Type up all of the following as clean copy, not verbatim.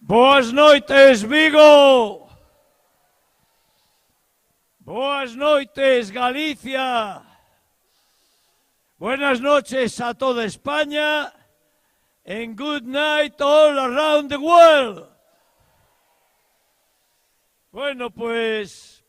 Boas noites, Vigo. Boas noites, Galicia. Buenas noches a toda España. And good night all around the world. Bueno, pues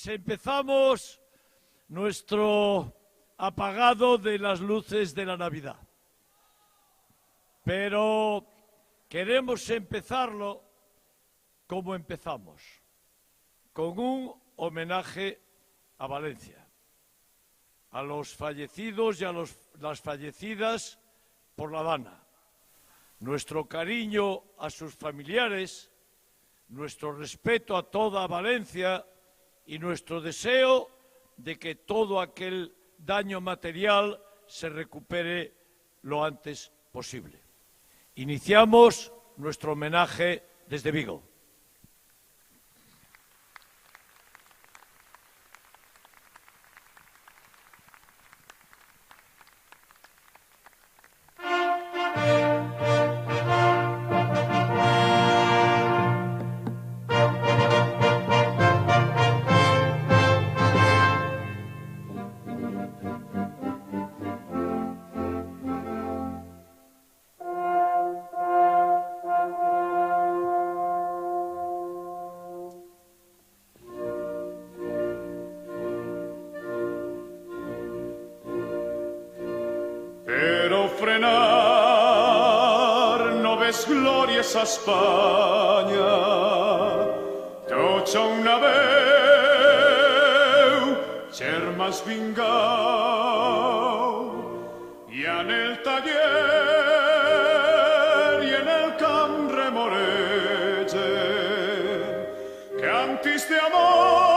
empezamos nuestro apagado de las luces de la Navidad. Pero queremos empezarlo como empezamos, con un homenaje a Valencia, a los fallecidos y a las fallecidas por la Dana. Nuestro cariño a sus familiares, nuestro respeto a toda Valencia y nuestro deseo de que todo aquel daño material se recupere lo antes posible. Iniciamos nuestro homenaje desde Vigo. A Espanya tots una veu germans vingau i en el taller i en el camp remoregen cantis de amor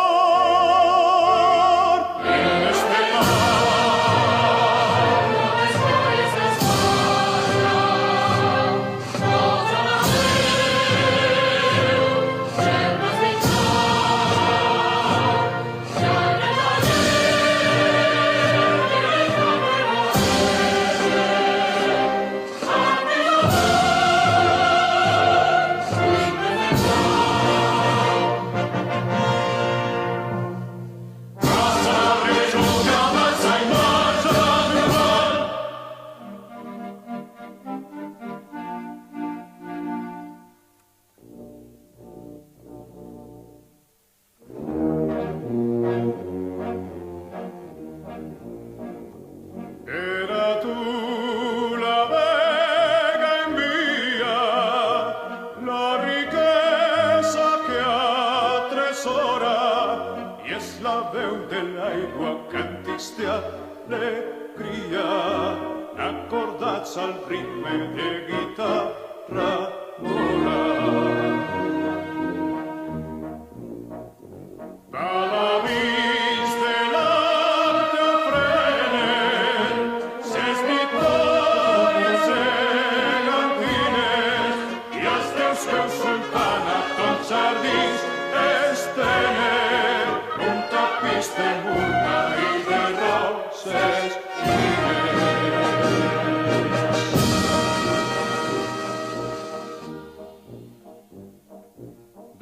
acordats al ritme de guitarra paladins de l'art aprenen ses victòries gegantines i els teus peus sultant a tots jardins estenen un tapís de murta i de roses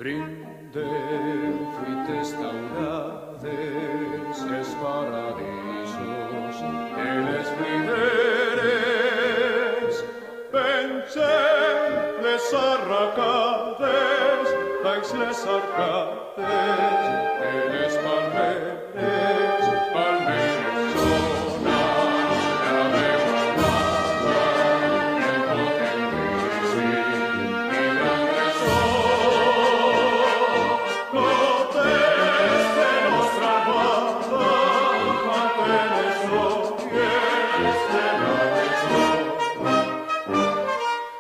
brinden fruites daurades els paradisos de les riberes pengen les arracades baix les arcades de les palmeres sona la veu amada i el potent risc i gran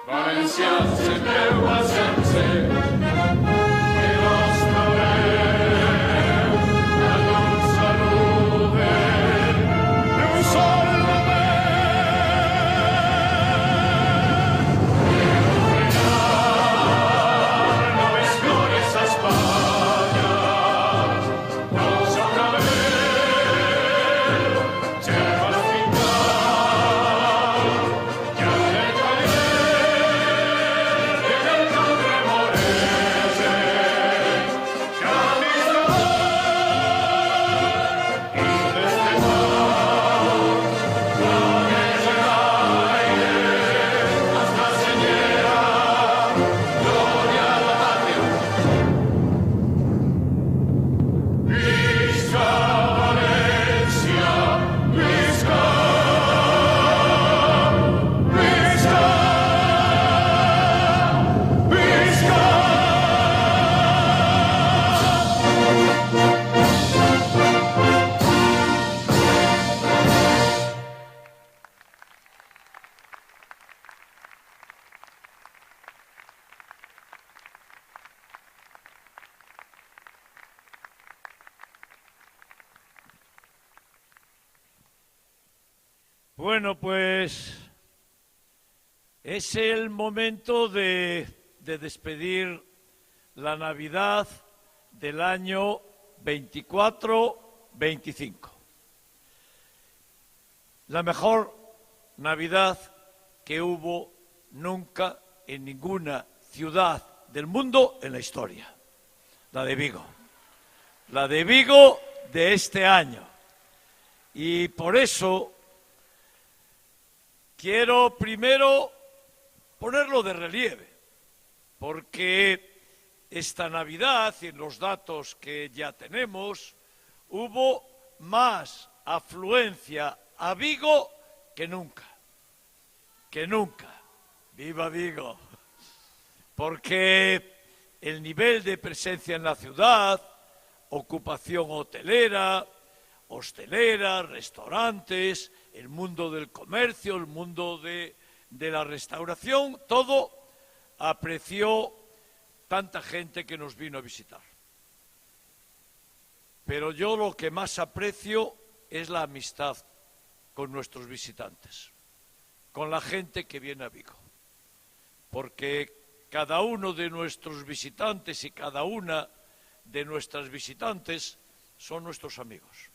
Valencians, sembleu a sense, que nostra veu Bueno, pues es el momento de despedir la Navidad del año 24-25. La mejor Navidad que hubo nunca en ninguna ciudad del mundo en la historia. La de Vigo. La de Vigo de este año. Y por eso quiero primero ponerlo de relieve, porque esta Navidad, y en los datos que ya tenemos, hubo más afluencia a Vigo que nunca. Que nunca. ¡Viva Vigo! Porque el nivel de presencia en la ciudad, ocupación hotelera, hostelera, restaurantes, el mundo del comercio, el mundo de la restauración, todo apreció tanta gente que nos vino a visitar. Pero yo lo que más aprecio es la amistad con nuestros visitantes, con la gente que viene a Vigo, porque cada uno de nuestros visitantes y cada una de nuestras visitantes son nuestros amigos.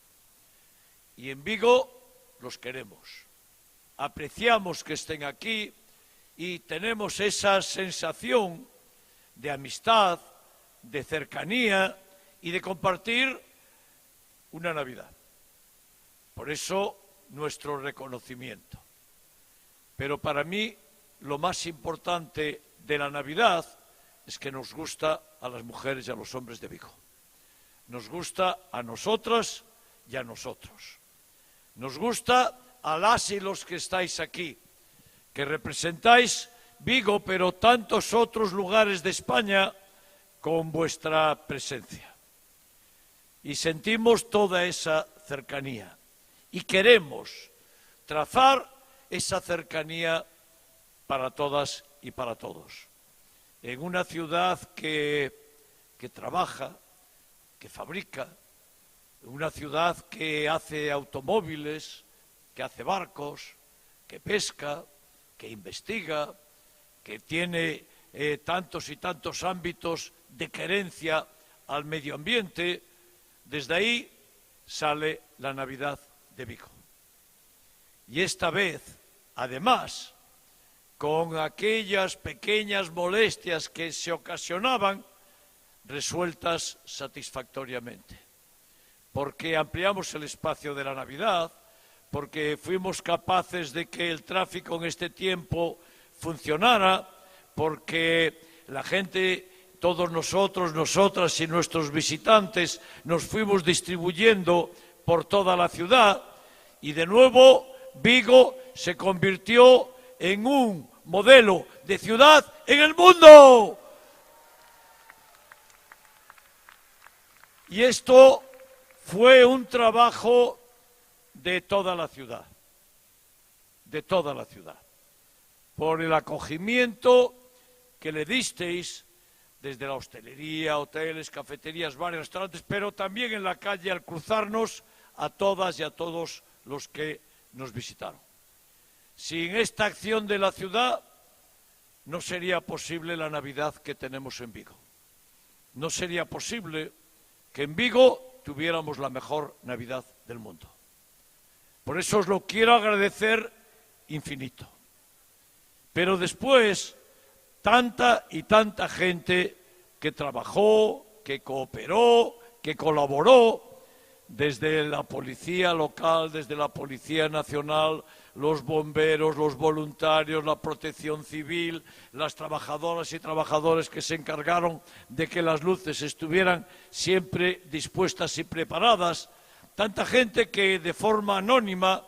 Y en Vigo los queremos, apreciamos que estén aquí y tenemos esa sensación de amistad, de cercanía y de compartir una Navidad. Por eso nuestro reconocimiento. Pero para mí lo más importante de la Navidad es que nos gusta a las mujeres y a los hombres de Vigo. Nos gusta a nosotras y a nosotros. Nos gusta a las y los que estáis aquí, que representáis Vigo, pero tantos otros lugares de España con vuestra presencia. Y sentimos toda esa cercanía. Y queremos trazar esa cercanía para todas y para todos. En una ciudad que trabaja, que fabrica, una ciudad que hace automóviles, que hace barcos, que pesca, que investiga, que tiene tantos y tantos ámbitos de querencia al medio ambiente. Desde ahí sale la Navidad de Vigo. Y esta vez, además, con aquellas pequeñas molestias que se ocasionaban, resueltas satisfactoriamente. Porque ampliamos el espacio de la Navidad, porque fuimos capaces de que el tráfico en este tiempo funcionara, porque la gente, todos nosotros, nosotras y nuestros visitantes nos fuimos distribuyendo por toda la ciudad y de nuevo Vigo se convirtió en un modelo de ciudad en el mundo. Y esto fue un trabajo de toda la ciudad, por el acogimiento que le disteis desde la hostelería, hoteles, cafeterías, bares, restaurantes, pero también en la calle al cruzarnos a todas y a todos los que nos visitaron. Sin esta acción de la ciudad no sería posible la Navidad que tenemos en Vigo. No sería posible que en Vigo tuviéramos la mejor Navidad del mundo. Por eso os lo quiero agradecer infinito. Pero después, tanta y tanta gente que trabajó, que cooperó, que colaboró, desde la policía local, desde la policía nacional, los bomberos, los voluntarios, la protección civil, las trabajadoras y trabajadores que se encargaron de que las luces estuvieran siempre dispuestas y preparadas, tanta gente que de forma anónima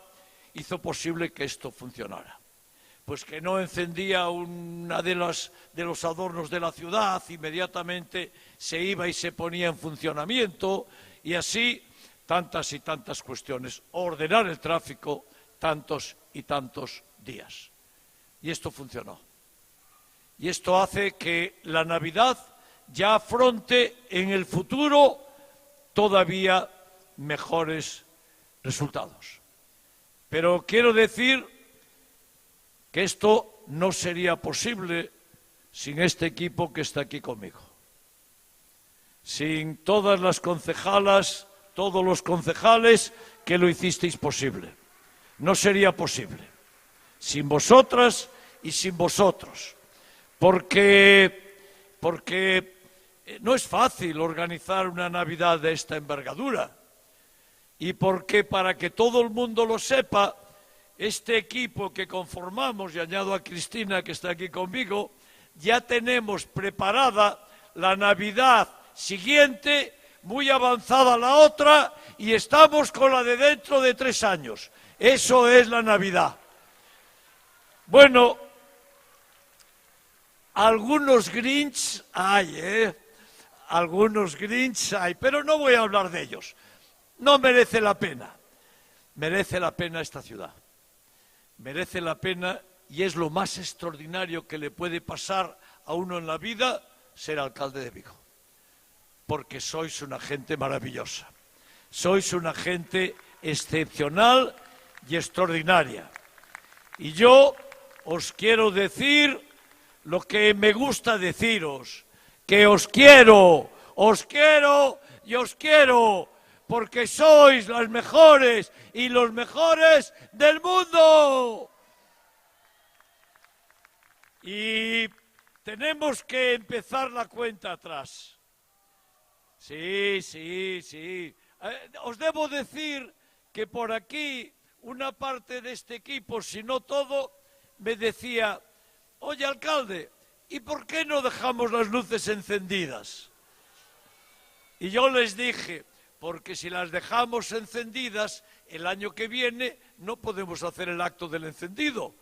hizo posible que esto funcionara. Pues que no encendía una de los adornos de la ciudad, inmediatamente se iba y se ponía en funcionamiento, y así tantas y tantas cuestiones. Ordenar el tráfico tantos y tantos días. Y esto funcionó. Y esto hace que la Navidad ya afronte en el futuro todavía mejores resultados. Pero quiero decir que esto no sería posible sin este equipo que está aquí conmigo. Sin todas las concejalas, todos los concejales que lo hicisteis posible. No sería posible. Sin vosotras y sin vosotros. Porque no es fácil organizar una Navidad de esta envergadura. Y porque, para que todo el mundo lo sepa, este equipo que conformamos, y añado a Cristina que está aquí conmigo, ya tenemos preparada la Navidad siguiente, muy avanzada la otra, y estamos con la de dentro de 3 años. Eso es la Navidad. Bueno, algunos Grinch hay, algunos Grinch hay, pero no voy a hablar de ellos. No merece la pena. Merece la pena esta ciudad. Merece la pena, y es lo más extraordinario que le puede pasar a uno en la vida, ser alcalde de Vigo. Porque sois una gente maravillosa. Sois una gente excepcional y extraordinaria. Y yo os quiero decir lo que me gusta deciros, que os quiero y os quiero, porque sois las mejores y los mejores del mundo. Y tenemos que empezar la cuenta atrás. Sí. Os debo decir que por aquí una parte de este equipo, si no todo, me decía: oye, alcalde, ¿y por qué no dejamos las luces encendidas? Y yo les dije: porque si las dejamos encendidas, el año que viene no podemos hacer el acto del encendido.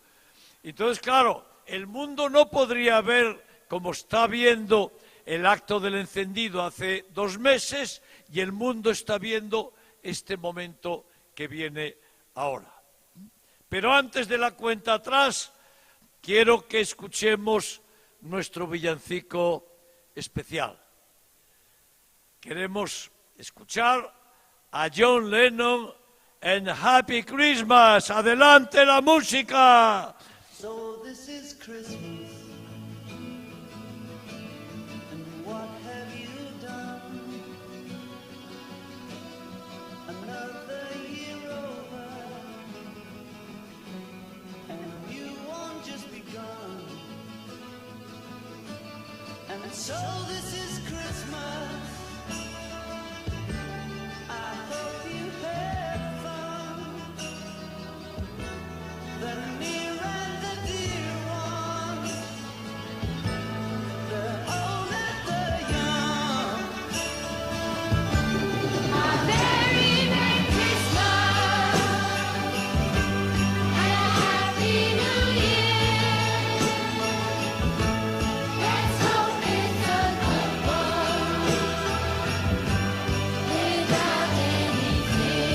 Entonces, claro, el mundo no podría ver como está viendo el acto del encendido hace 2 meses, y el mundo está viendo este momento que viene ahora. Pero antes de la cuenta atrás, quiero que escuchemos nuestro villancico especial. Queremos escuchar a John Lennon en Happy Christmas. ¡Adelante la música! So this is Christmas, and what have you done? Another year over, and you won't just begun. And so this is Christmas. I hope you had fun. The near and the dear ones, the old and the young. A Merry Christmas and a Happy New Year. Let's hope it's a good one without any fear.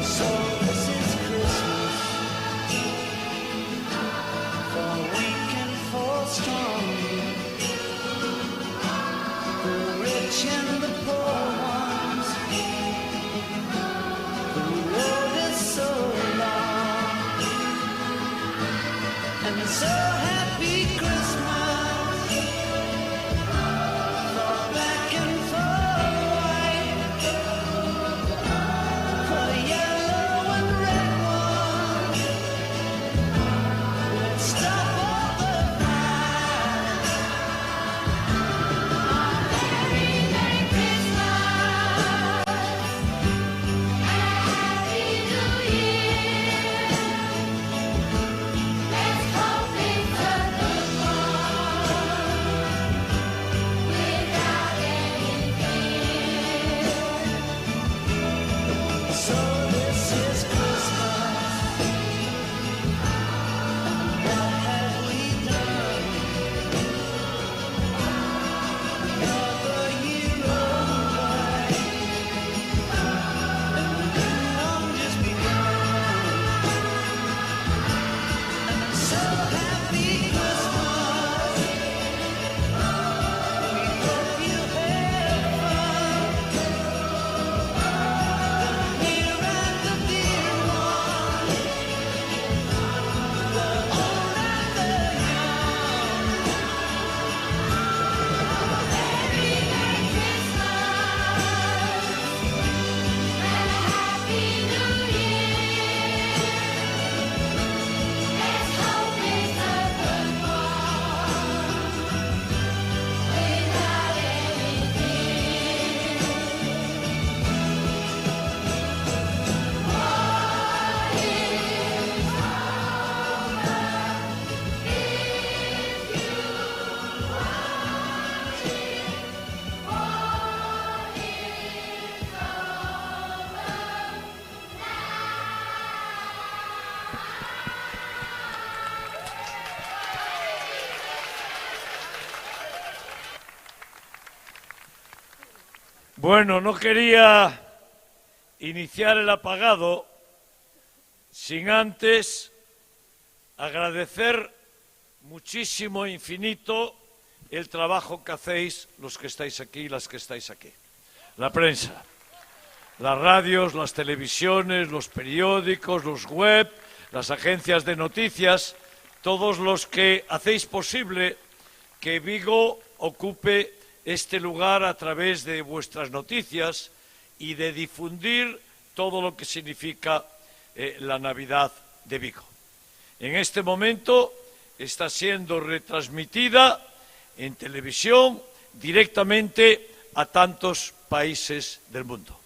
So this is Christmas, for weak and for strong, the rich and the poor ones. The road is so long, and so happy Christmas, for black and for white, for yellow and red ones. Let's stop all the fights. Merry Bueno, no quería iniciar el apagado sin antes agradecer muchísimo e infinito el trabajo que hacéis los que estáis aquí y las que estáis aquí. La prensa, las radios, las televisiones, los periódicos, los web, las agencias de noticias, todos los que hacéis posible que Vigo ocupe este lugar a través de vuestras noticias y de difundir todo lo que significa la Navidad de Vigo. En este momento está siendo retransmitida en televisión directamente a tantos países del mundo.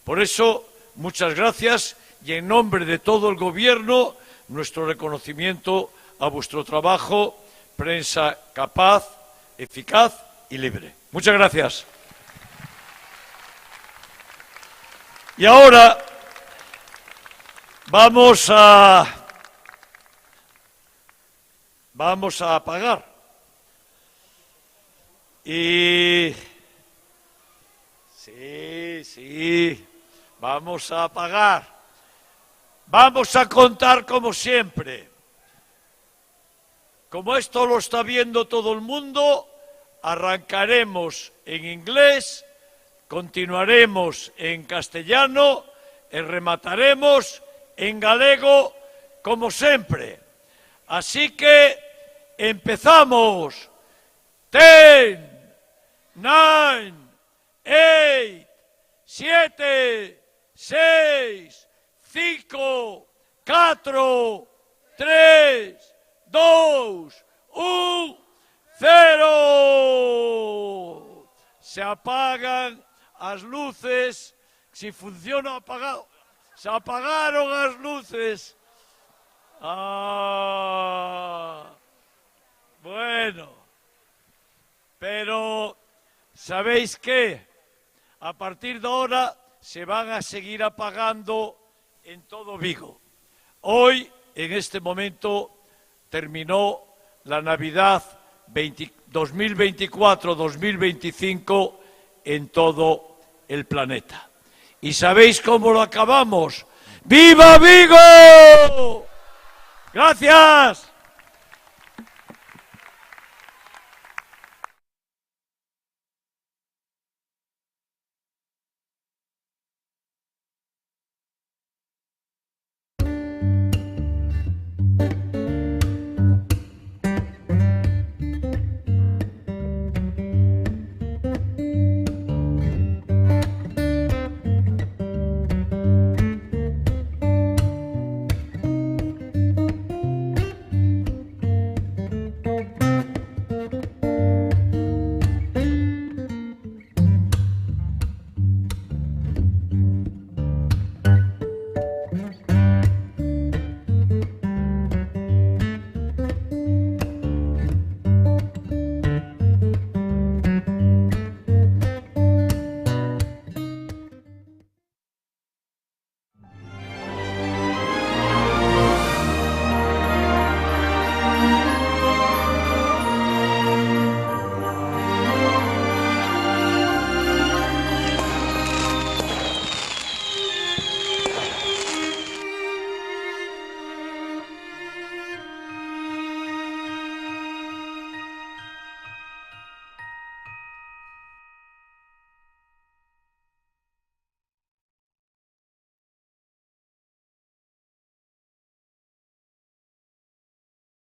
Por eso, muchas gracias y en nombre de todo el Gobierno, nuestro reconocimiento a vuestro trabajo, prensa capaz, eficaz y libre. Muchas gracias. Y ahora vamos a apagar. Y sí, vamos a apagar. Vamos a contar como siempre. Como esto lo está viendo todo el mundo, arrancaremos en inglés, continuaremos en castellano y remataremos en galego como siempre. Así que empezamos. 10, 9, 8, 7, 6, 5, 4, 3, 2, 1, 0. Se apagan as luces. Si funciona apagado. Se apagaron as luces. Bueno. Pero, ¿sabéis qué? A partir de ahora se van a seguir apagando en todo Vigo. Hoy, en este momento, terminó la Navidad 2024-2025 en todo el planeta. ¿Y sabéis cómo lo acabamos? ¡Viva Vigo! ¡Gracias!